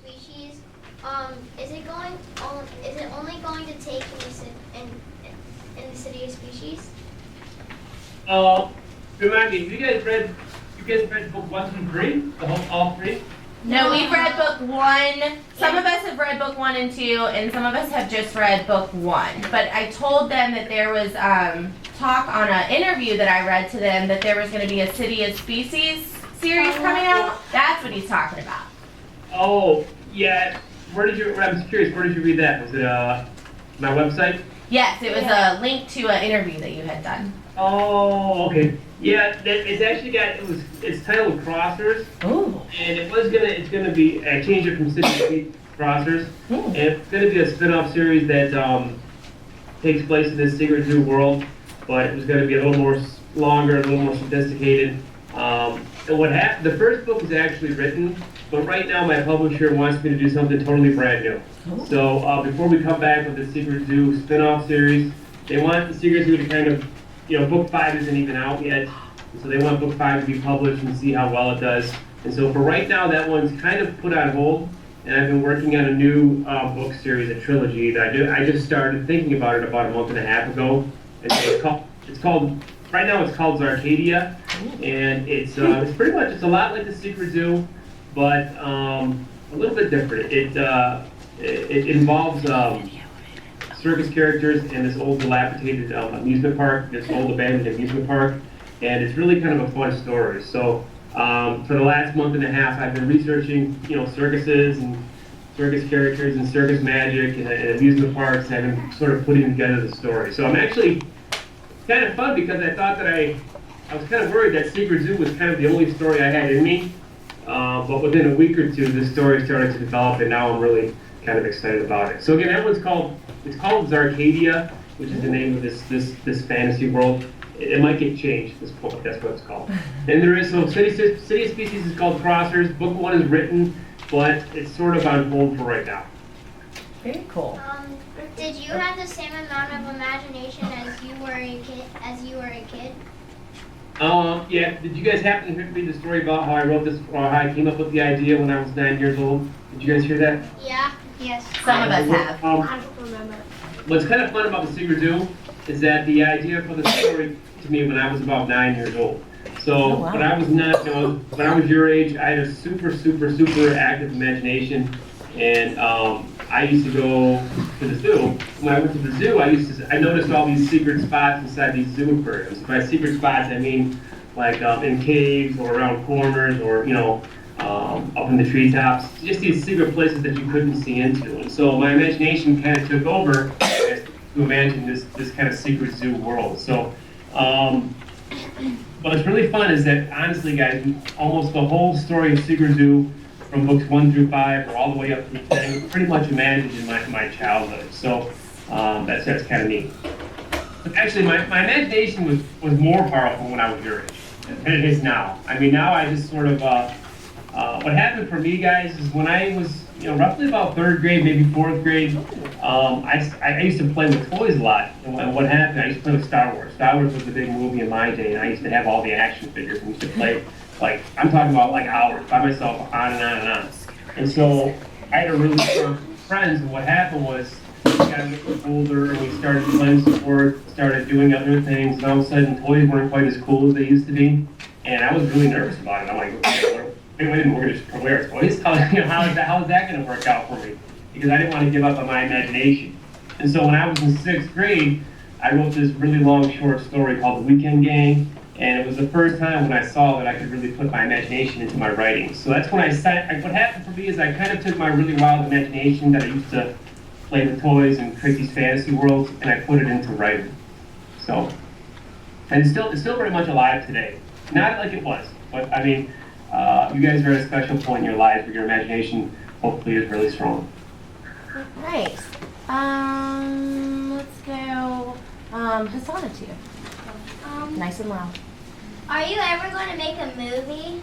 Species, is it going? Is it only going to take in the City of Species? Remind me, you guys read book 1 through 3? All 3? No, we've read book 1. Some of us have read book 1 and 2, and some of us have just read book 1. But I told them that there was talk on an interview that I read to them that there was going to be a City of Species series coming out. That's what he's talking about. Oh, yeah. I'm curious, where did you read that? Was it my website? Yes, it was a link to an interview that you had done. Oh, okay. Yeah, it's actually it's titled Crossers. Ooh. And it's gonna be, I changed it from City to Speed Crossers. Ooh. And it's gonna be a spin-off series that takes place in this secret zoo world, but it was gonna be a little more longer, a little more sophisticated. And what happened, the first book was actually written, but right now my publisher wants me to do something totally brand new. Ooh. So before we come back with the Secret Zoo spin-off series, they want the Secret Zoo to kind of, book 5 isn't even out yet, so they want book 5 to be published and see how well it does. And so for right now, that one's kind of put on hold, and I've been working on a new book series, a trilogy that I just started thinking about it about a month and a half ago. And so it's called right now it's called Zarcadia, and it's pretty much, it's a lot like the Secret Zoo, but a little bit different. It involves circus characters in this old dilapidated amusement park, this old abandoned amusement park, and it's really kind of a fun story. So for the last month and a half, I've been researching, circuses and circus characters and circus magic and amusement parks, and I've been sort of putting together the story. So I'm actually kind of fun because I thought that I was kind of worried that Secret Zoo was kind of the only story I had in me, but within a week or two, this story started to develop, and now I'm really kind of excited about it. So again, that one's called Zarcadia, which is the name of this fantasy world. It might get changed at this point. That's what it's called. And there is City of Species is called Crossers. Book 1 is written, but it's sort of on hold for right now. Very cool. Did you have the same amount of imagination as you were a kid? Yeah. Did you guys happen to read the story about how I wrote this, or how I came up with the idea when I was 9 years old? Did you guys hear that? Yeah. Yes. Some of us have. I don't remember. What's kind of fun about the Secret Zoo is that the idea for the story to me when I was about 9 years old. So when I was when I was your age, I had a super active imagination, and I used to go to the zoo. When I went to the zoo, I noticed all these secret spots inside these zoo aquariums. By secret spots, I mean like in caves or around corners, or up in the treetops. Just these secret places that you couldn't see into. And so my imagination kind of took over to imagine this kind of secret zoo world. So what's really fun is that, honestly, guys, almost the whole story of Secret Zoo, from books 1 through 5, or all the way up through 10, pretty much imagined in my childhood. So that's kind of neat. But actually, my imagination was more powerful when I was your age than it is now. I mean, now I just sort of, what happened for me, guys, is when I was, roughly about 3rd grade, maybe 4th grade, I used to play with toys a lot. And what happened, I used to play with Star Wars. Star Wars was the big movie in my day, and I used to have all the action figures, and we used to play, I'm talking about hours by myself, on and on and on. And so I had a really strong friends, and what happened was, we got a little older, and we started playing sports, started doing other things, and all of a sudden, toys weren't quite as cool as they used to be. And I was really nervous about it. I'm like, okay, wait a minute, we're going to wear toys? How is that going to work out for me? Because I didn't want to give up on my imagination. And so when I was in 6th grade, I wrote this really long short story called The Weekend Gang, and it was the first time when I saw that I could really put my imagination into my writing. So that's when what happened for me is I kind of took my really wild imagination that I used to play with toys and create these fantasy worlds, and I put it into writing. So, and it's still very much alive today. Not like it was, but I mean, you guys are at a special point in your lives where your imagination hopefully is really strong. Nice. Let's go Hasana to you. Nice and loud. Are you ever going to make a movie?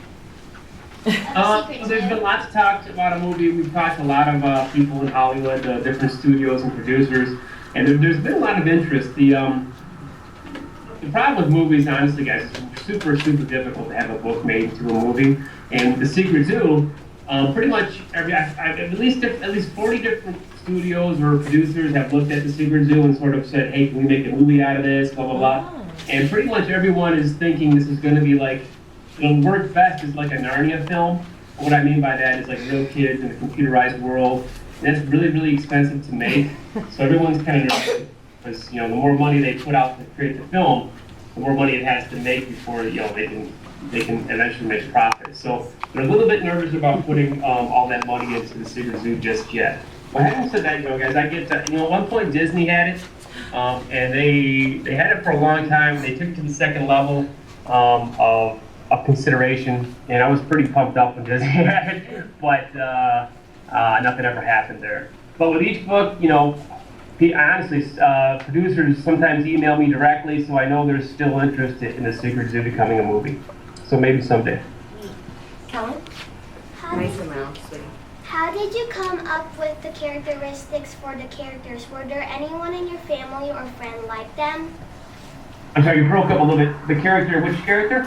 There's been lots of talks about a movie. We've talked to a lot of people in Hollywood, different studios and producers, and there's been a lot of interest. The problem with movies, honestly, guys, it's super difficult to have a book made into a movie. And The Secret Zoo, Pretty much at least 40 different studios or producers have looked at the Secret Zoo and sort of said, hey, can we make a movie out of this, blah, blah, blah. Oh. And pretty much everyone is thinking this is going to be like, it'll work best as like a Narnia film. What I mean by that is like real kids in a computerized world. And that's really, really expensive to make. So everyone's kind of nervous because, the more money they put out to create the film, the more money it has to make before, they can eventually make a profit. So they're a little bit nervous about putting all that money into the Secret Zoo just yet. But having said that, guys, I get that, at one point Disney had it, and they had it for a long time. They took it to the second level of consideration, and I was pretty pumped up when Disney had it, but nothing ever happened there. But with each book, honestly, producers sometimes email me directly, so I know there's still interest in the Secret Zoo becoming a movie. So maybe someday. Kellen? How did you come up with the characteristics for the characters? Were there anyone in your family or friend like them? I'm sorry, you broke up a little bit. The character, which character?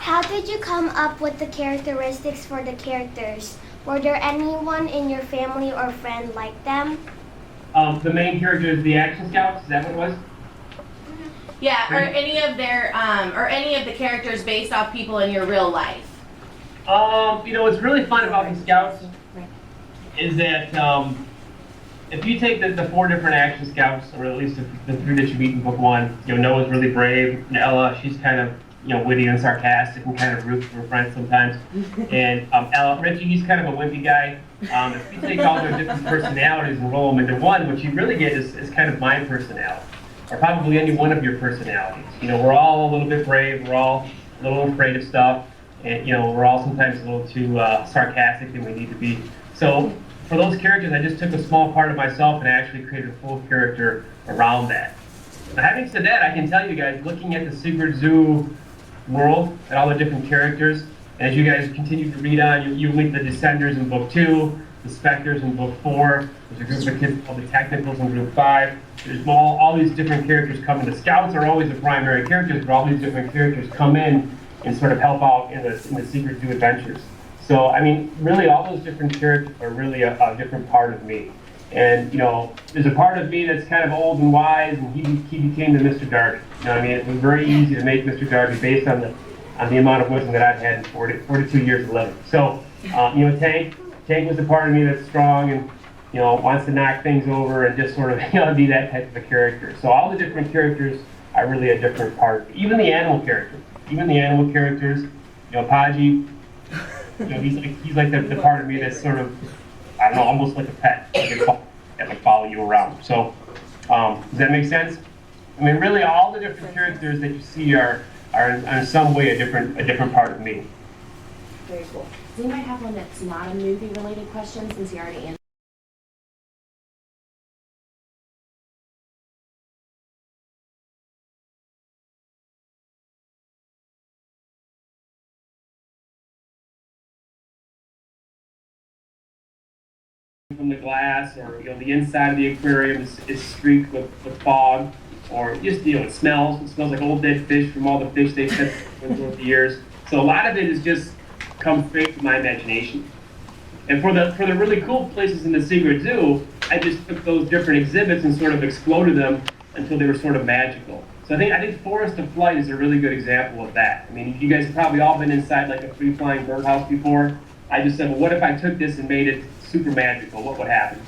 How did you come up with the characteristics for the characters? Were there anyone in your family or friend like them? The main character is the Action Scouts. Is that what it was? Yeah, or any of the characters based off people in your real life. What's really fun about the Scouts is that if you take the 4 different Action Scouts, or at least the 3 that you meet in book 1, Noah's really brave. And Ella, she's kind of witty and sarcastic and kind of rude for her friends sometimes. And Richie, he's kind of a wimpy guy. If you take all their different personalities and roll them into one, what you really get is kind of my personality, or probably any one of your personalities. We're all a little bit brave. We're all a little afraid of stuff, and we're all sometimes a little too sarcastic than we need to be. So for those characters, I just took a small part of myself and actually created a full character around that. Now, having said that, I can tell you guys, looking at the Secret Zoo world and all the different characters, as you guys continue to read on, you meet the Descenders in book 2, the Spectres in book 4, there's a group of kids called the Technicals in group 5. There's all these different characters come in. The Scouts are always the primary characters, but all these different characters come in and sort of help out in the Secret Zoo adventures. So, really all those different characters are really a different part of me. And, there's a part of me that's kind of old and wise, and he became the Mr. Darby. It was very easy to make Mr. Darby based on the amount of wisdom that I've had in 42 years of living. So, Tank was the part of me that's strong and, wants to knock things over and just sort of, be that type of a character. So all the different characters are really a different part. Even the animal characters. Podgy, he's like the part of me that's sort of, I don't know, almost like a pet. That follow you around. So, does that make sense? Really all the different characters that you see are in some way a different part of me. Very cool. Does anybody have one that's not a movie-related question, since you already answered? From the glass, or the inside of the aquarium is streaked with fog, or just it smells like old dead fish from all the fish they've fed over the years. So a lot of it is just come straight from my imagination. And for the really cool places in the Secret Zoo, I just took those different exhibits and sort of exploded them until they were sort of magical. So I think Forest of Flight is a really good example of that. You guys have probably all been inside like a free-flying birdhouse before. I just said, well, what if I took this and made it super magical? What would happen?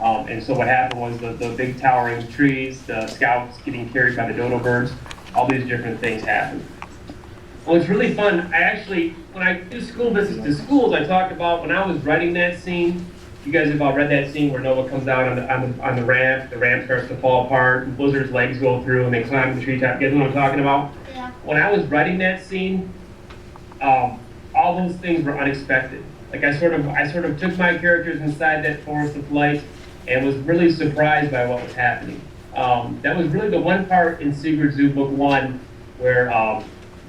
And so what happened was the big towering trees, the Scouts getting carried by the dodo birds, all these different things happened. Well, it's really fun. When I do school visits to schools, I talk about when I was writing that scene. You guys have all read that scene where Noah comes out on the ramp. The ramp starts to fall apart, and Blizzard's legs go through, and they climb the treetop. You guys know what I'm talking about? Yeah. When I was writing that scene, all those things were unexpected. Like I sort of took my characters inside that Forest of Light and was really surprised by what was happening. That was really the one part in Secret Zoo Book 1 where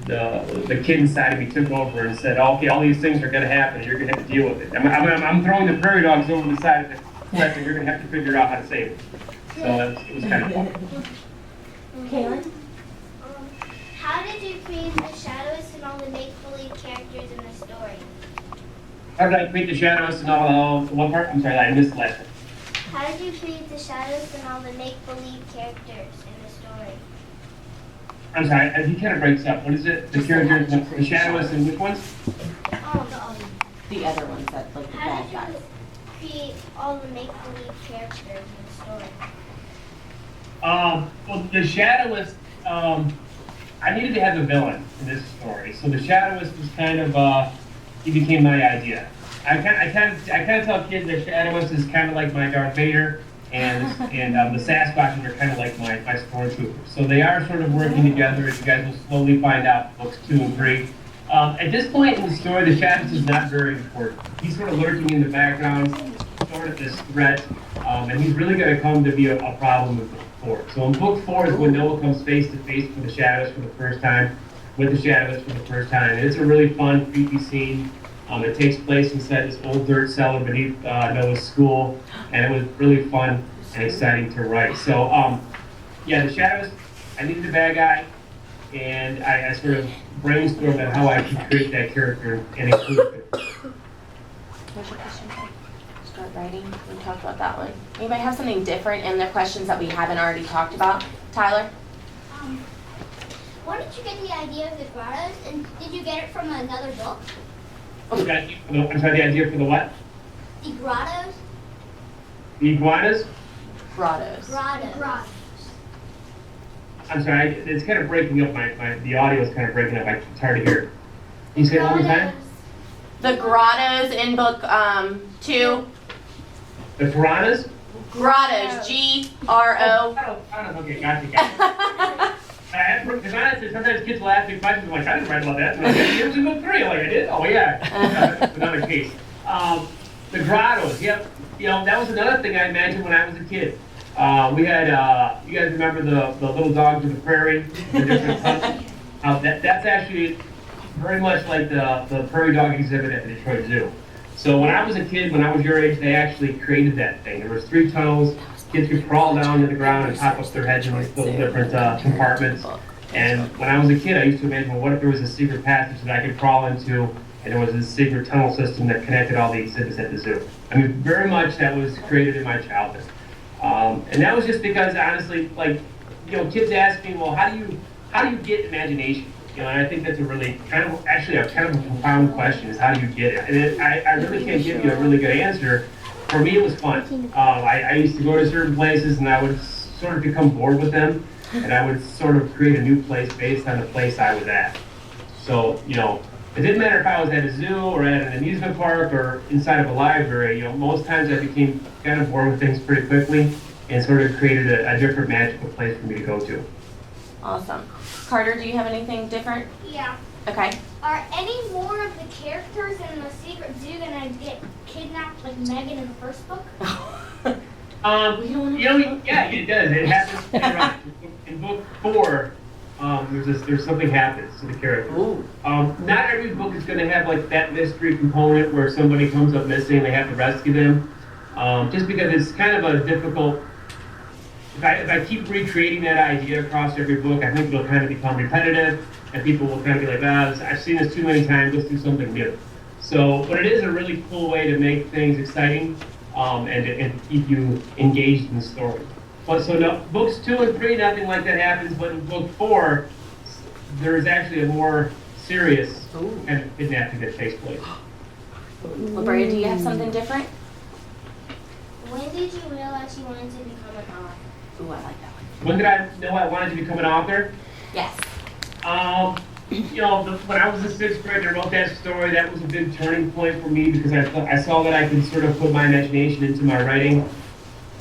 the kid inside of me took over and said, okay, all these things are going to happen and you're going to have to deal with it. I'm throwing the prairie dogs over the side of the cliff and you're going to have to figure out how to save them. So it was kind of fun. Kaylin? How did you create the shadows and all the make-believe characters in the story? How did I create the shadows and all what part? I'm sorry, I missed the last one. How did you create the shadows and all the make-believe characters in the story? I'm sorry, he kind of breaks up. What is it? The characters, the shadows, and which ones? The other ones that like the How bad did guys. you create all the make-believe characters in the story? Well, the shadowist, I needed to have a villain in this story. So the shadowist was kind of, he became my idea. I kind of tell kids that shadowist is kind of like my Darth Vader, and the Sasquatches are kind of like my stormtroopers. So they are sort of working together, as you guys will slowly find out in books 2 and 3. At this point in the story, the shadowist is not very important. He's sort of lurking in the background, sort of this threat, and he's really going to come to be a problem in book 4. So in book 4 is when Noah comes face to face with the shadowist for the first time, and it's a really fun, creepy scene. It takes place inside this old dirt cellar beneath Noah's school, and it was really fun and exciting to write. So, yeah, the shadows, I needed a bad guy, and I sort of brainstormed on how I could create that character and include it. What's your question? Start writing. We talked about that one. Anybody have something different in their questions that we haven't already talked about? Tyler? Where did you get the idea of the grottos, and did you get it from another book? Okay, I'm sorry, the idea for the what? The grottos? The iguanas? Grottos. Grottos. I'm sorry, it's kind of breaking up. The audio is kind of breaking up. It's hard to hear. Can you say it one more time? The grottos in book 2. The piranhas? Grottos. G-R-O. Okay, gotcha. Because honestly, sometimes kids will ask me questions, I'm like, I didn't write about that. And I'm like, it was in book 3. I'm like, I did? Oh, yeah. Another case. The grottos, yep. You know, that was another thing I imagined when I was a kid. We had, you guys remember the little dogs of the prairie? The different hunts? That's actually very much like the prairie dog exhibit at the Detroit Zoo. So when I was a kid, when I was your age, they actually created that thing. There was 3 tunnels. Kids could crawl down to the ground and pop up their heads in these little different compartments. And when I was a kid, I used to imagine, well, what if there was a secret passage that I could crawl into, and there was this secret tunnel system that connected all the exhibits at the zoo. I mean, very much that was created in my childhood. And that was just because, honestly, like, you know, kids ask me, well, how do you get imagination? You know, and I think that's a really kind of a profound question, is how do you get it? And I really can't give you a really good answer. For me, it was fun. I used to go to certain places, and I would sort of become bored with them, and I would sort of create a new place based on the place I was at. So, you know, it didn't matter if I was at a zoo or at an amusement park or inside of a library. You know, most times I became kind of bored with things pretty quickly and sort of created a different magical place for me to go to. Awesome. Carter, do you have anything different? Yeah. Okay. Are any more of the characters in the Secret Zoo gonna get kidnapped like Megan in the first book? You know, yeah, it does. It happens. You're right. In book 4, there's something happens to the character. Not every book is going to have like that mystery component where somebody comes up missing and they have to rescue them. Just because it's kind of a difficult. If I keep recreating that idea across every book, I think it'll kind of become repetitive, and people will kind of be like, I've seen this too many times. Let's do something new. So, but it is a really cool way to make things exciting and keep you engaged in the story. But so no, books 2 and 3, nothing like that happens. But in book 4, there is actually a more serious kind of kidnapping that takes place. Labria, do you have something different? When did you realize you wanted to become an author? Ooh, I like that one. When did I know I wanted to become an author? Yes. You know, when I was in 6th grade, I wrote that story. That was a big turning point for me because I saw that I could sort of put my imagination into my writing.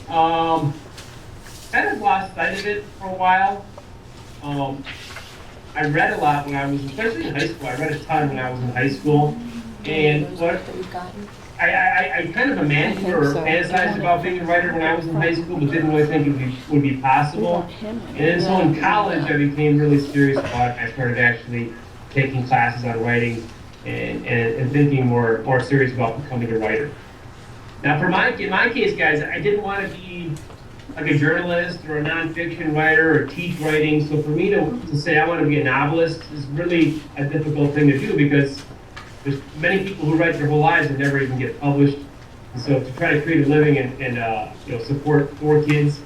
Kind of lost sight of it for a while. I read a lot when I was, especially in high school. I read a ton when I was in high school. And what I kind of imagined or fantasized about being a writer when I was in high school, but didn't really think it would be possible. And then so in college, I became really serious about it. I started actually taking classes on writing and thinking more serious about becoming a writer. Now, in my case, guys, I didn't want to be like a journalist or a nonfiction writer or teach writing. So for me to say I want to be a novelist is really a difficult thing to do because there's many people who write their whole lives and never even get published. And so to try to create a living and you know, support 4 kids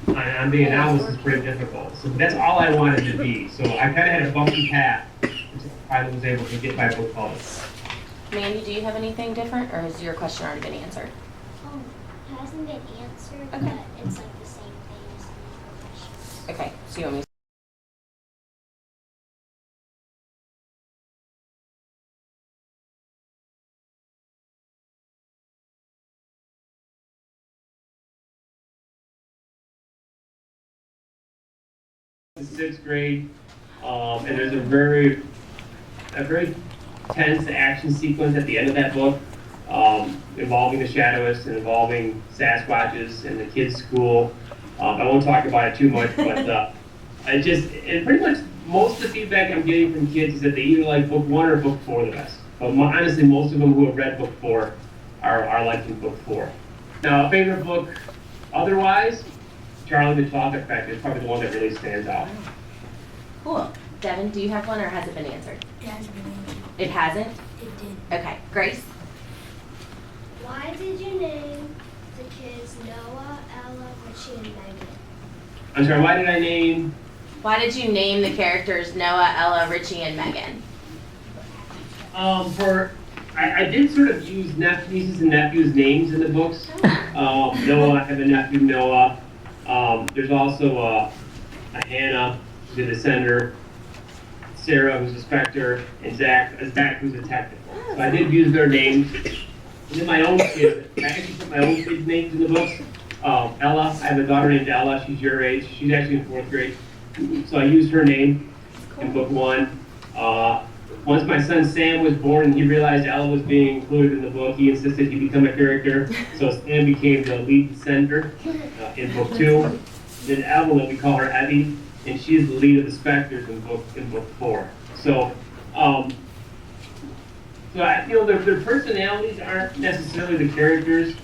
on being a novelist is pretty difficult. So that's all I wanted to be. So I kind of had a bumpy path until I finally was able to get my book published. Mandy, do you have anything different, or has your question already been answered? It hasn't been answered, Okay. but it's like the same thing as the questions. Okay, so you want me to? In 6th grade, and there's a very tense action sequence at the end of that book, involving the Shadowists and involving Sasquatches and the kids' school. I won't talk about it too much, but and pretty much most of the feedback I'm getting from kids is that they either like book 1 or book 4 the best. But honestly, most of them who have read book 4 are liking book 4. Now, a favorite book otherwise, Charlie the Chocolate Factory is probably the one that really stands out. Cool. Devin, do you have one, or has it been answered? It hasn't been answered. It hasn't? It did. Okay. Grace? Why did you name the kids Noah, Ella, Richie, and Megan? I'm sorry, why did I name? Why did you name the characters Noah, Ella, Richie, and Megan? I did sort of use nieces and nephews' names in the books. Noah, I have a nephew, Noah. There's also a Hannah, who's a descender, Sarah, who's a specter, and Zach, who's a technical. So I did use their names. And then my own kids, I actually put my own kids' names in the books. Ella, I have a daughter named Ella, she's your age. She's actually in 4th grade. So I used her name in book 1. Once my son Sam was born and he realized Ella was being included in the book, he insisted he become a character. So Sam became the lead descender in book 2. Then Evelyn, we call her Evie, and she's the lead of the Spectres in book 4. So, their personalities aren't necessarily the characters,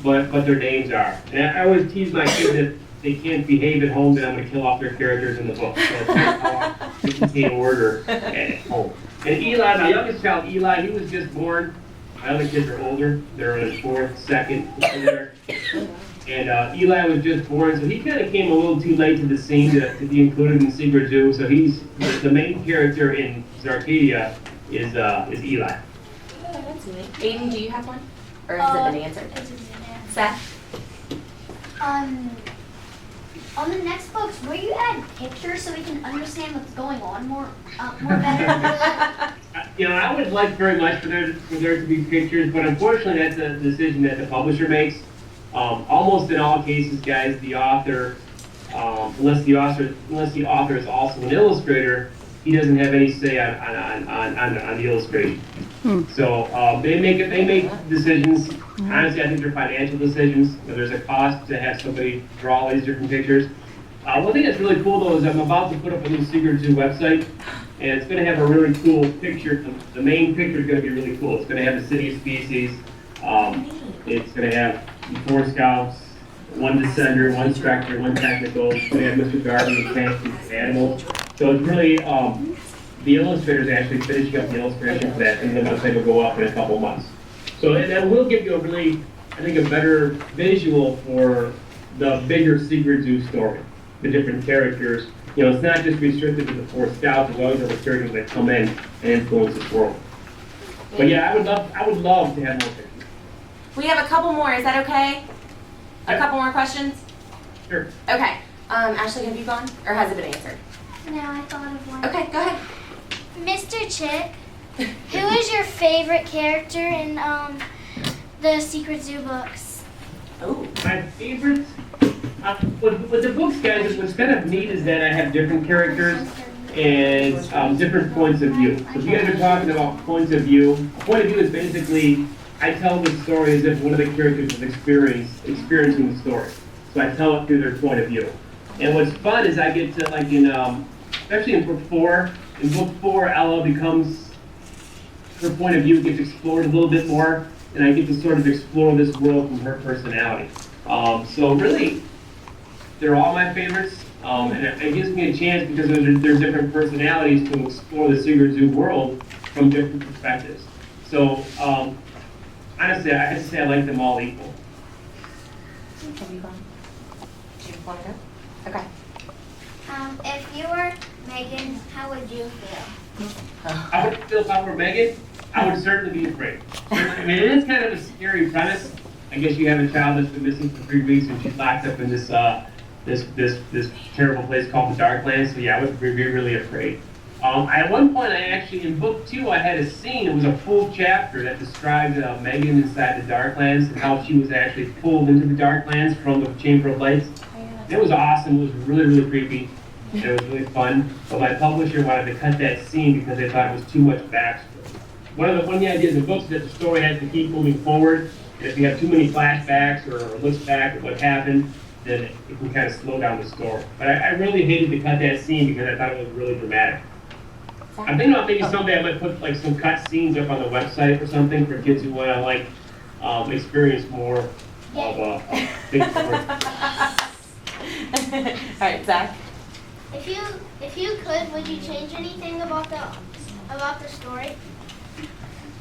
but their names are. And I always tease my kids that they can't behave at home, then I'm going to kill off their characters in the book. So that's how they contain order at home. And Eli, my youngest child, Eli, he was just born. My other kids are older. They're in 4th, 2nd, and Eli was just born, so he kind of came a little too late to the scene to be included in Secret Zoo. So he's the main character in Zarcadia is Eli. Oh, that's neat. Aiden, do you have one? Or has it been answered? It's a Seth? On the next books, will you add pictures so we can understand what's going on more better? I would like very much for there to be pictures, but unfortunately that's a decision that the publisher makes. Almost in all cases, guys, the author, unless the author is also an illustrator, he doesn't have any say on the illustration. So they make decisions. Honestly, I think they're financial decisions. There's a cost to have somebody draw all these different pictures. One thing that's really cool though is I'm about to put up a new Secret Zoo website, and it's going to have a really cool picture. The main picture is going to be really cool. It's going to have the city of species. It's going to have 4 scouts, 1 descender, 1 specter, 1 technical. It's going to have Mr. Garvey and plants and animals. So it's really, the illustrator's actually finishing up the illustration for that, and the website will go up in a couple months. So and that will give you a really, I think, a better visual for the bigger Secret Zoo story, the different characters. It's not just restricted to the 4 scouts, there's always other characters that come in and influence this world. But yeah, I would love to have more pictures. We have a couple more. Is that okay? A Yep. couple more questions? Sure. Okay. Ashley, have you gone? Or has it been answered? No, I thought of one. Okay, go ahead. Mr. Chick, who is your favorite character in the Secret Zoo books? Oh. My favorite, with the books, guys, what's kind of neat is that I have different characters and different points of view. So if you guys are talking about points of view, a point of view is basically, I tell the story as if one of the characters is experiencing the story. So I tell it through their point of view. And what's fun is I get to, like especially in book 4, Ella becomes, her point of view gets explored a little bit more, and I get to sort of explore this world from her personality. So really, they're all my favorites, and it gives me a chance because there's different personalities to explore the Secret Zoo world from different perspectives. So, honestly, I have to say I like them all equal. Have you gone? Do you want to go? Okay. If you were Megan, how would you feel? I would feel if I were Megan, I would certainly be afraid. I mean, it is kind of a scary premise. I guess you have a child that's been missing for 3 weeks and she's locked up in this this terrible place called the Darklands. So yeah, I would be really afraid. At one point, I actually, in book 2, I had a scene. It was a full chapter that described Megan inside the Darklands and how she was actually pulled into the Darklands from the Chamber of Lights. It was awesome. It was really, really creepy. And it was really fun. But my publisher wanted to cut that scene because they thought it was too much backstory. One of the ideas in books is that the story has to keep moving forward. And if you have too many flashbacks or looks back at what happened, then it can kind of slow down the story. But I really hated to cut that scene because I thought it was really dramatic. I'm thinking about maybe someday I might put like some cut scenes up on the website or something for kids who want to like experience more of a big story. All right, Zach. If you could, would you change anything about the story?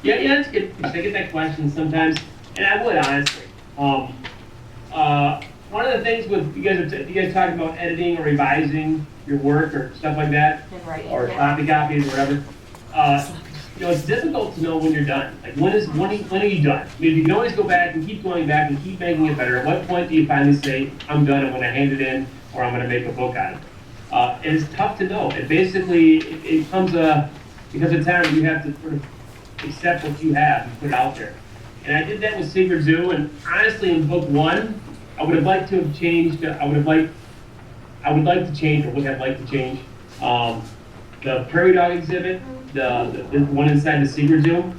Yeah, that's good. I get that question sometimes, and I would honestly. One of the things with you guys talk about editing or revising your work or stuff like that, And writing, or yeah. copy copies or whatever. It's difficult to know when you're done. Like when are you done? I mean, you can always go back and keep going back and keep making it better. At what point do you finally say, I'm done, I'm going to hand it in, or I'm going to make a book out of it? And it's tough to know. It basically it comes because of time you have to sort of accept what you have and put it out there. And I did that with Secret Zoo, and honestly, in book 1, I would have liked to have changed. I would like to change, or would have liked to change, the prairie dog exhibit, the one inside the Secret Zoo.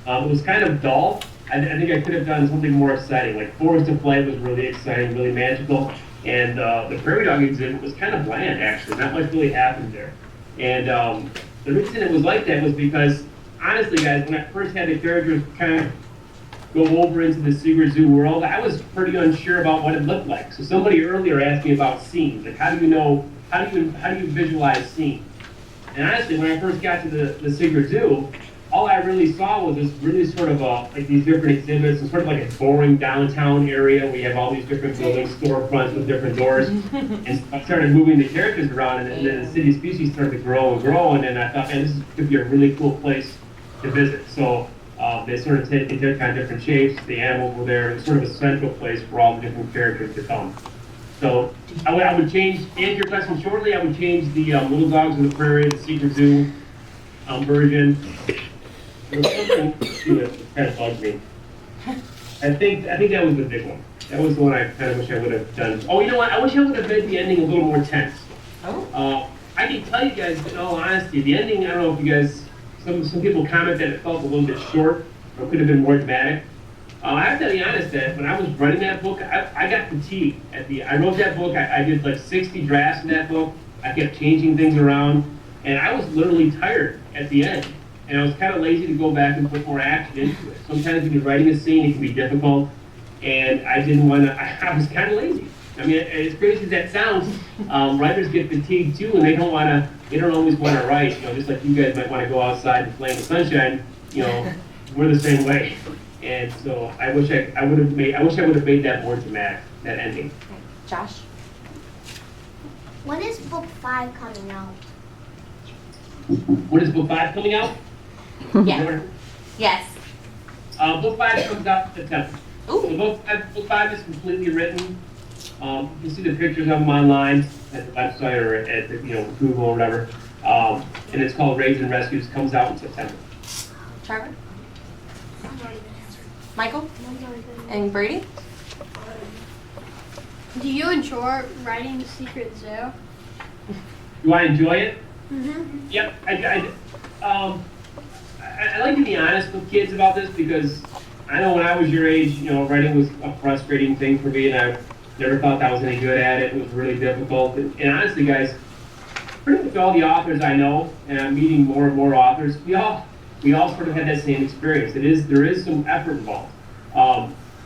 It was kind of dull. I think I could have done something more exciting. Like Forest of Flight was really exciting, really magical, and the prairie dog exhibit was kind of bland, actually. Not much really happened there. And the reason it was like that was because, honestly, guys, when I first had the characters kind of go over into the Secret Zoo world, I was pretty unsure about what it looked like. So somebody earlier asked me about scenes. Like, how do you visualize scenes? And honestly, when I first got to the Secret Zoo, all I really saw was this really sort of like these different exhibits, and sort of like a boring downtown area where you have all these different buildings, storefronts with different doors. And I started moving the characters around, and then the city species started to grow and grow. And then I thought, man, this could be a really cool place to visit. So they sort of take kind of different shapes. The animals were there. It was sort of a central place for all the different characters to come. So I would change, to answer your question shortly, I would change the Little Dogs of the Prairie, the Secret Zoo version. There was something that kind of bugged me. I think that was the big one. That was the one I kind of wish I would have done. Oh, you know what? I wish I would have made the ending a little more tense. Oh. I can tell you guys, in all honesty, the ending, I don't know if you guys, some people comment that it felt a little bit short, or could have been more dramatic. I have to be honest that when I was writing that book, I got fatigued I wrote that book, I did like 60 drafts in that book. I kept changing things around, and I was literally tired at the end. And I was kind of lazy to go back and put more action into it. Sometimes when you're writing a scene, it can be difficult, and I didn't want to, I was kind of lazy. I mean, as crazy as that sounds, writers get fatigued too, and they don't always want to write, just like you guys might want to go outside and play in the sunshine, we're the same way. And so I wish I would have made that more dramatic, that ending. Josh? When is book 5 coming out? When is book 5 coming out? Yeah. Yes. Book 5 comes out in September. Ooh. So book 5 is completely written. You can see the pictures of them online at the website or at Google or whatever. And it's called Raids and Rescues. Comes out in September. Trevor? Michael? And Brady? Do you enjoy writing The Secret Zoo? Do I enjoy it? Mm-hmm. Yep. I like to be honest with kids about this because I know when I was your age, writing was a frustrating thing for me, and I never thought I was any good at it. It was really difficult. And honestly, guys, pretty much all the authors I know, and I'm meeting more and more authors, we all sort of had that same experience. There is some effort involved.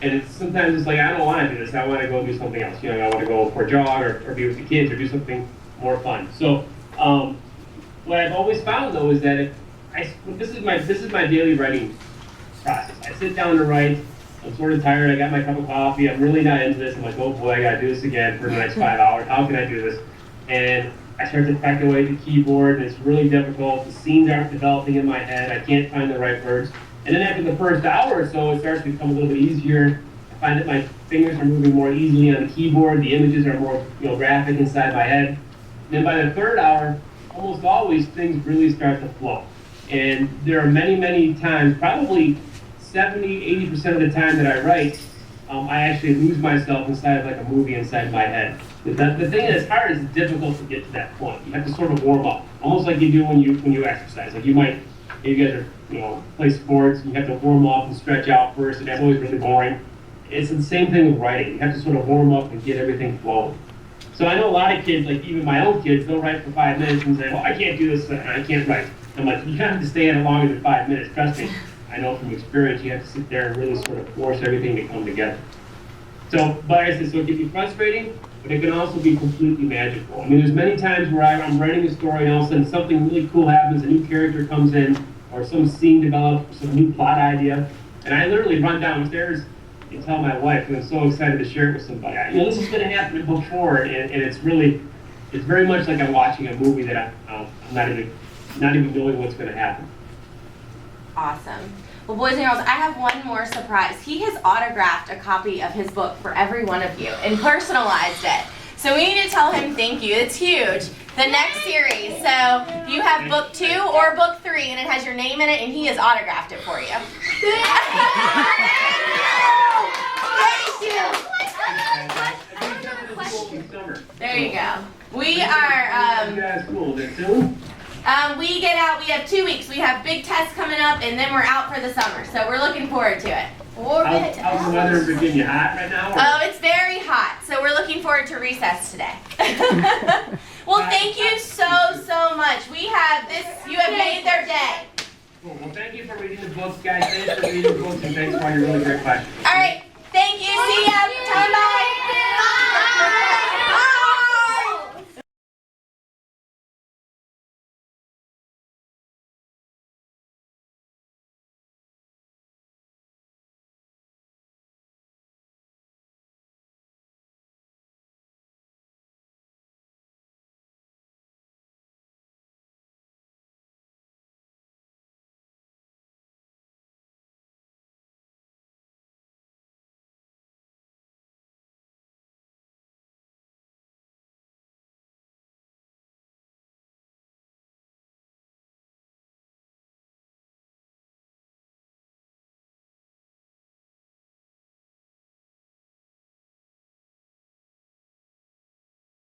And sometimes it's like, I don't want to do this. I want to go do something else. I want to go for a jog or be with the kids or do something more fun. So what I've always found though is that this is my daily writing process. I sit down to write. I'm sort of tired. I got my cup of coffee. I'm really not into this. I'm like, oh boy, I gotta do this again for the next 5 hours. How can I do this? And I start to peck away at the keyboard, and it's really difficult. The scenes aren't developing in my head. I can't find the right words. And then after the first hour or so, it starts to become a little bit easier. I find that my fingers are moving more easily on the keyboard. The images are more, graphic inside my head. And then by the third hour, almost always things really start to flow. And there are many, many times, probably 70, 80% of the time that I write, I actually lose myself inside of like a movie inside my head. The thing that's hard is it's difficult to get to that point. You have to sort of warm up, almost like you do when you exercise. Like you guys are, play sports, you have to warm up and stretch out first, and that's always really boring. It's the same thing with writing. You have to sort of warm up and get everything flowing. So I know a lot of kids, like even my own kids, they'll write for 5 minutes and say, well, I can't do this, I can't write. I'm like, you have to stay at it longer than 5 minutes. Trust me, I know from experience, you have to sit there and really sort of force everything to come together. So, but I said, so it can be frustrating, but it can also be completely magical. I mean, there's many times where I'm writing a story and all of a sudden something really cool happens, a new character comes in, or some scene develops, some new plot idea, and I literally run downstairs and tell my wife, and I'm so excited to share it with somebody. This is going to happen in book 4, and it's very much like I'm watching a movie that I'm not even knowing what's going to happen. Awesome. Well, boys and girls, I have one more surprise. He has autographed a copy of his book for every one of you and personalized it. So we need to tell him thank you. It's huge. The next series. So you have book 2 or book 3, and it has your name in it, and he has autographed it for you. There you go. We are. You guys cool? Is it soon? We get out. We have 2 weeks. We have big tests coming up, and then we're out for the summer. So we're looking forward to it. How's the weather in Virginia? Hot right now? Oh, it's very hot. So we're looking forward to recess today. Well, thank you so much. We have this. You have made their day. Cool. Well, thank you for reading the books, guys. Thanks for reading the books, and thanks for all your really great questions. All right. Thank you. See ya. Tell them bye.